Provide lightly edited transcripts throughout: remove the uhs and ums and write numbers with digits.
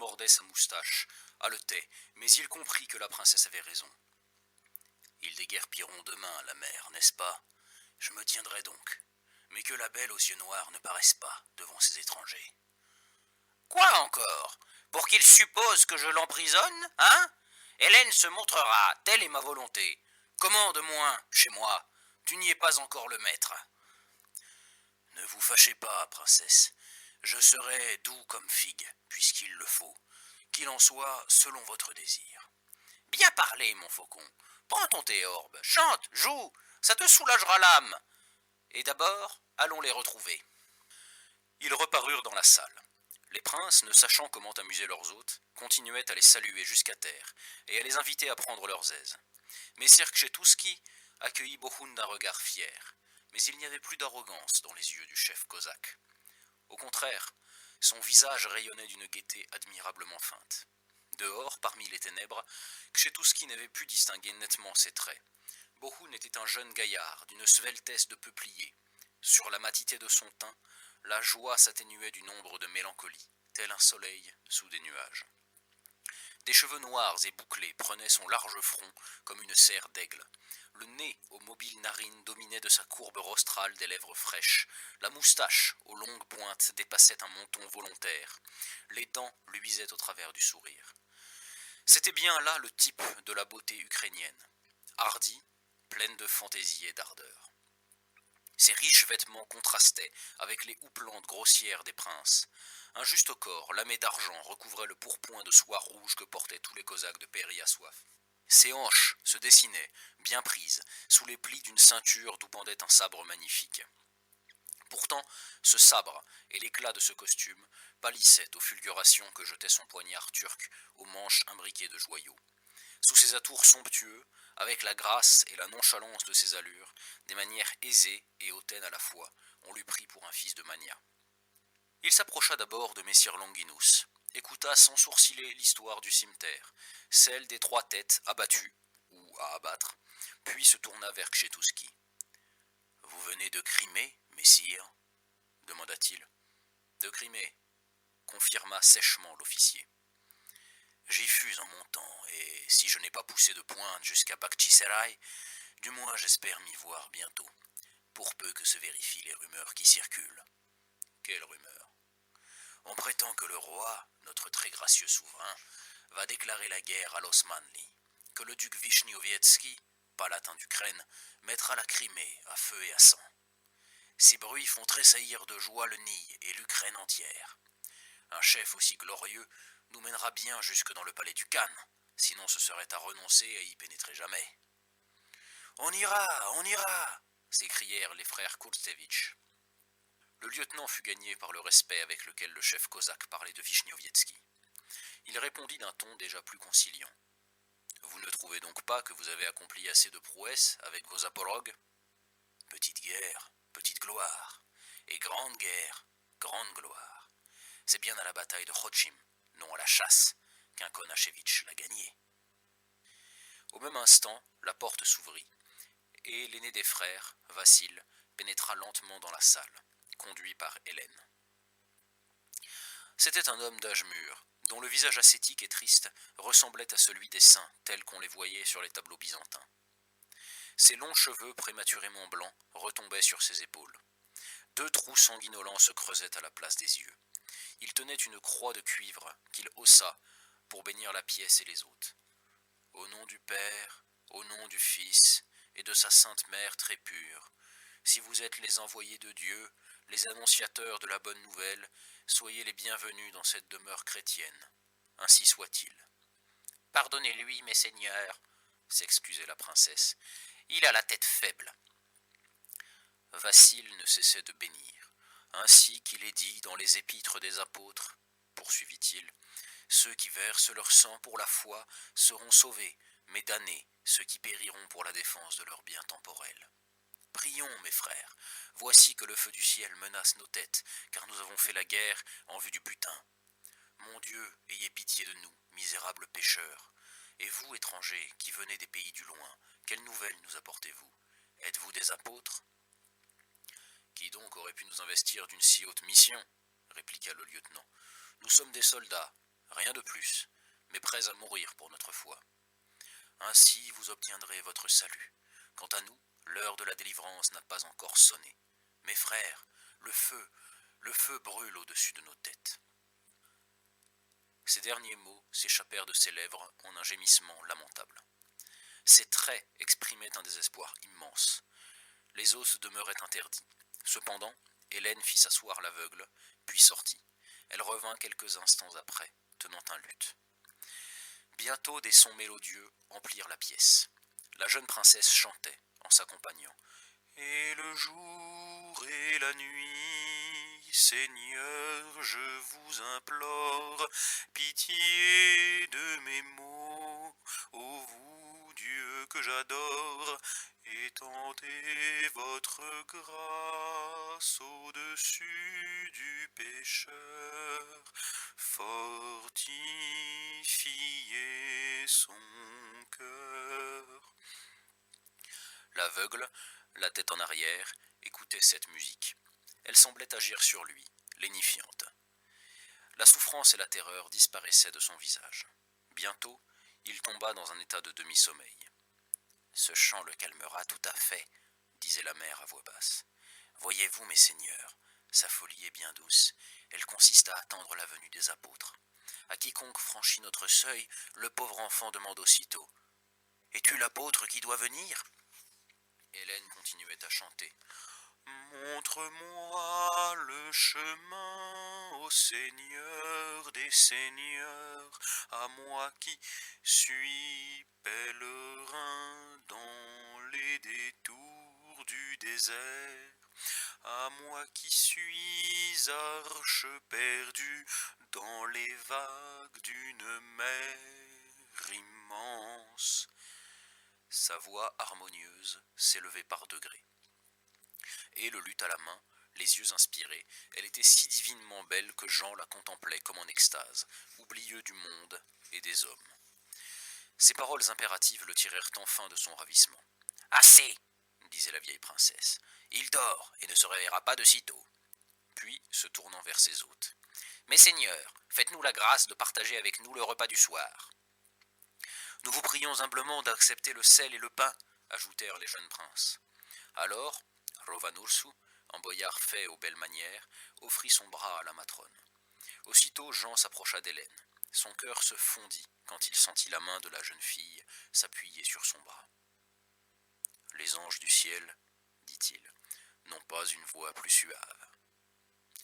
mordait sa moustache, haletait, mais il comprit que la princesse avait raison. « Ils déguerpiront demain, la mère, n'est-ce pas? Je me tiendrai donc, mais que la belle aux yeux noirs ne paraisse pas devant ces étrangers. »« Quoi encore? Pour qu'ils supposent que je l'emprisonne, hein? Hélène se montrera, telle est ma volonté. Commande moins, chez moi, tu n'y es pas encore le maître. »« Ne vous fâchez pas, princesse, je serai doux comme figue, puisqu'il le faut, qu'il en soit selon votre désir. »« Bien parlé, mon faucon, prends ton théorbe, chante, joue, ça te soulagera l'âme. Et d'abord, allons les retrouver. » Ils reparurent dans la salle. Les princes, ne sachant comment amuser leurs hôtes, continuaient à les saluer jusqu'à terre et à les inviter à prendre leurs aises. Messire Skshetuski accueillit Bohun d'un regard fier, mais il n'y avait plus d'arrogance dans les yeux du chef cosaque. Au contraire, son visage rayonnait d'une gaieté admirablement feinte. Dehors, parmi les ténèbres, Skshetuski n'avait pu distinguer nettement ses traits. Bohun était un jeune gaillard, d'une sveltesse de peuplier. Sur la matité de son teint, la joie s'atténuait d'une ombre de mélancolie, tel un soleil sous des nuages. Des cheveux noirs et bouclés prenaient son large front comme une serre d'aigle. Le nez aux mobiles narines dominait de sa courbe rostrale des lèvres fraîches. La moustache, aux longues pointes, dépassait un menton volontaire. Les dents luisaient au travers du sourire. C'était bien là le type de la beauté ukrainienne, hardie, pleine de fantaisie et d'ardeur. Ses riches vêtements contrastaient avec les houpplantes grossières des princes. Un juste corps, lamé d'argent, recouvrait le pourpoint de soie rouge que portaient tous les cosaques de Péry-à-Soif. Ses hanches se dessinaient, bien prises, sous les plis d'une ceinture d'où pendait un sabre magnifique. Pourtant, ce sabre et l'éclat de ce costume pâlissaient aux fulgurations que jetait son poignard turc aux manches imbriquées de joyaux. Sous ses atours somptueux, avec la grâce et la nonchalance de ses allures, des manières aisées et hautaines à la fois, on l'eût pris pour un fils de Mania. Il s'approcha d'abord de messire Longinus, écouta sans sourciller l'histoire du cimeterre, celle des 3 têtes abattues, ou à abattre, puis se tourna vers Skshetuski. « Vous venez de Crimée, messire ?» demanda-t-il. « De Crimée », confirma sèchement l'officier. « J'y fus en montant, et si je n'ai pas poussé de pointe jusqu'à Bakhchiserai, du moins j'espère m'y voir bientôt, pour peu que se vérifient les rumeurs qui circulent. » « Quelles rumeurs ? » ? « On prétend que le roi, notre très gracieux souverain, va déclarer la guerre à l'Osmanli, que le duc Vishniovietski, palatin d'Ukraine, mettra la Crimée à feu et à sang. Ces bruits font tressaillir de joie le Nil et l'Ukraine entière. Un chef aussi glorieux nous mènera bien jusque dans le palais du Khan, sinon ce serait à renoncer à y pénétrer jamais. « On ira !» s'écrièrent les frères Kurtsevitch. Le lieutenant fut gagné par le respect avec lequel le chef cosaque parlait de Vishniovietski. Il répondit d'un ton déjà plus conciliant. « Vous ne trouvez donc pas que vous avez accompli assez de prouesses avec vos apologues ? Petite guerre, petite gloire, et grande guerre, grande gloire. C'est bien à la bataille de Khotchim, non à la chasse, qu'un Konachevitch l'a gagné. » Au même instant, la porte s'ouvrit, et l'aîné des frères, Vassil, pénétra lentement dans la salle, conduit par Hélène. C'était un homme d'âge mûr, dont le visage ascétique et triste ressemblait à celui des saints tels qu'on les voyait sur les tableaux byzantins. Ses longs cheveux prématurément blancs retombaient sur ses épaules. 2 trous sanguinolents se creusaient à la place des yeux. Il tenait une croix de cuivre qu'il haussa pour bénir la pièce et les hôtes. « Au nom du Père, au nom du Fils et de sa sainte mère très pure, si vous êtes les envoyés de Dieu, les annonciateurs de la bonne nouvelle, soyez les bienvenus dans cette demeure chrétienne. Ainsi soit-il. »« Pardonnez-lui, mes seigneurs, » s'excusait la princesse. « Il a la tête faible. » Vassil ne cessait de bénir. « Ainsi qu'il est dit dans les épîtres des apôtres, » poursuivit-il, « ceux qui versent leur sang pour la foi seront sauvés, mais damnés ceux qui périront pour la défense de leurs biens temporels. Prions, mes frères, voici que le feu du ciel menace nos têtes, car nous avons fait la guerre en vue du butin. Mon Dieu, ayez pitié de nous, misérables pécheurs. Et vous, étrangers, qui venez des pays du loin, quelles nouvelles nous apportez-vous? Êtes-vous des apôtres? » « Qui donc aurait pu nous investir d'une si haute mission ? Répliqua le lieutenant. « Nous sommes des soldats, rien de plus, mais prêts à mourir pour notre foi. Ainsi vous obtiendrez votre salut. Quant à nous, l'heure de la délivrance n'a pas encore sonné. Mes frères, le feu brûle au-dessus de nos têtes. » Ces derniers mots s'échappèrent de ses lèvres en un gémissement lamentable. Ses traits exprimaient un désespoir immense. Les os demeuraient interdits. Cependant, Hélène fit s'asseoir l'aveugle, puis sortit. Elle revint quelques instants après, tenant un luth. Bientôt des sons mélodieux emplirent la pièce. La jeune princesse chantait, en s'accompagnant. « Et le jour et la nuit, Seigneur, je vous implore, pitié de mes maux, ô vous, Dieu que j'adore, étendez votre grâce au-dessus du pécheur, fortifiez son cœur. » L'aveugle, la tête en arrière, écoutait cette musique. Elle semblait agir sur lui, lénifiante. La souffrance et la terreur disparaissaient de son visage. Bientôt, il tomba dans un état de demi-sommeil. « Ce chant le calmera tout à fait, » disait la mère à voix basse. « Voyez-vous, mes seigneurs, sa folie est bien douce. Elle consiste à attendre la venue des apôtres. À quiconque franchit notre seuil, le pauvre enfant demande aussitôt « Es-tu l'apôtre qui doit venir ?» Hélène continuait à chanter. « Montre-moi le chemin, ô Seigneur des seigneurs, à moi qui suis pèlerin dans les détours du désert, à moi qui suis arche perdue dans les vagues d'une mer immense. » Sa voix harmonieuse s'élevait par degrés. Et le luth à la main, les yeux inspirés, elle était si divinement belle que Jean la contemplait comme en extase, oublieux du monde et des hommes. Ces paroles impératives le tirèrent enfin de son ravissement. « Assez !» disait la vieille princesse. « Il dort et ne se réveillera pas de sitôt. » Puis, se tournant vers ses hôtes. « Mes seigneurs, faites-nous la grâce de partager avec nous le repas du soir. »« Nous vous prions humblement d'accepter le sel et le pain, » ajoutèrent les jeunes princes. Alors, Rovanursu, en boyard fait aux belles manières, offrit son bras à la matrone. Aussitôt Jean s'approcha d'Hélène. Son cœur se fondit quand il sentit la main de la jeune fille s'appuyer sur son bras. « Les anges du ciel, dit-il, n'ont pas une voix plus suave. »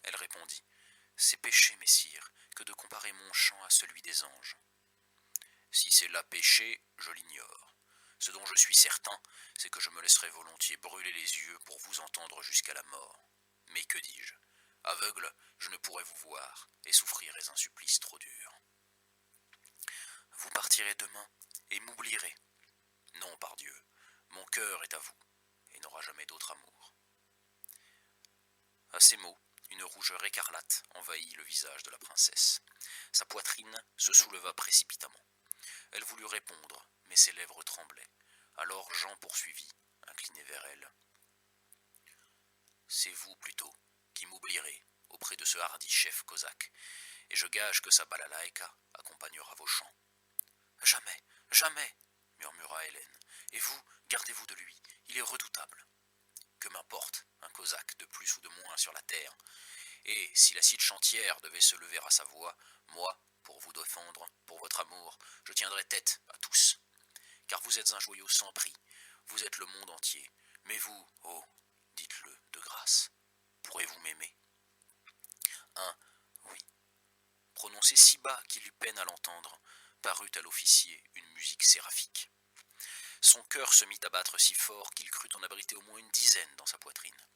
Elle répondit. « C'est péché, messire, que de comparer mon chant à celui des anges. » « Si c'est là péché, je l'ignore. Ce dont je suis certain, c'est que je me laisserai volontiers brûler les yeux pour vous entendre jusqu'à la mort. Mais que dis-je? Aveugle, je ne pourrais vous voir, et souffrirais un supplice trop dur. Vous partirez demain, et m'oublierez. Non, pardieu, mon cœur est à vous, et n'aura jamais d'autre amour. » À ces mots, une rougeur écarlate envahit le visage de la princesse. Sa poitrine se souleva précipitamment. Elle voulut répondre, mais ses lèvres tremblaient. Alors Jean poursuivit, incliné vers elle. « C'est vous, plutôt, qui m'oublierez auprès de ce hardi chef cosaque, et je gage que sa balalaïka accompagnera vos chants. »« Jamais, jamais, murmura Hélène, et vous, gardez-vous de lui, il est redoutable. »« Que m'importe, un cosaque de plus ou de moins sur la terre, et si la cite chantière devait se lever à sa voix, moi, pour vous défendre, pour votre amour, je tiendrai tête à tous. Car vous êtes un joyau sans prix, vous êtes le monde entier, mais vous, oh, dites-le de grâce, pourrez-vous m'aimer? » Un « oui » prononcé si bas qu'il eut peine à l'entendre, parut à l'officier une musique séraphique. Son cœur se mit à battre si fort qu'il crut en abriter au moins une dizaine dans sa poitrine.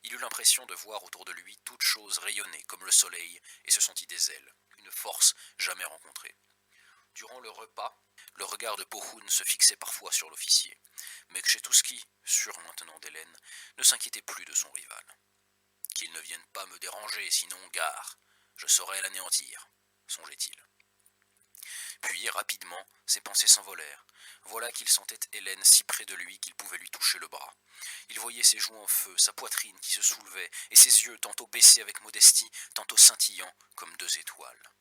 Il eut l'impression de voir autour de lui toute chose rayonner comme le soleil et se sentit des ailes, une force jamais rencontrée. Durant le repas, le regard de Pohun se fixait parfois sur l'officier, mais Kshetuski, sûr maintenant d'Hélène, ne s'inquiétait plus de son rival. « Qu'il ne vienne pas me déranger, sinon gare, je saurai l'anéantir, » songeait-il. Puis, rapidement, ses pensées s'envolèrent. Voilà qu'il sentait Hélène si près de lui qu'il pouvait lui toucher le bras. Il voyait ses joues en feu, sa poitrine qui se soulevait, et ses yeux tantôt baissés avec modestie, tantôt scintillant comme deux étoiles.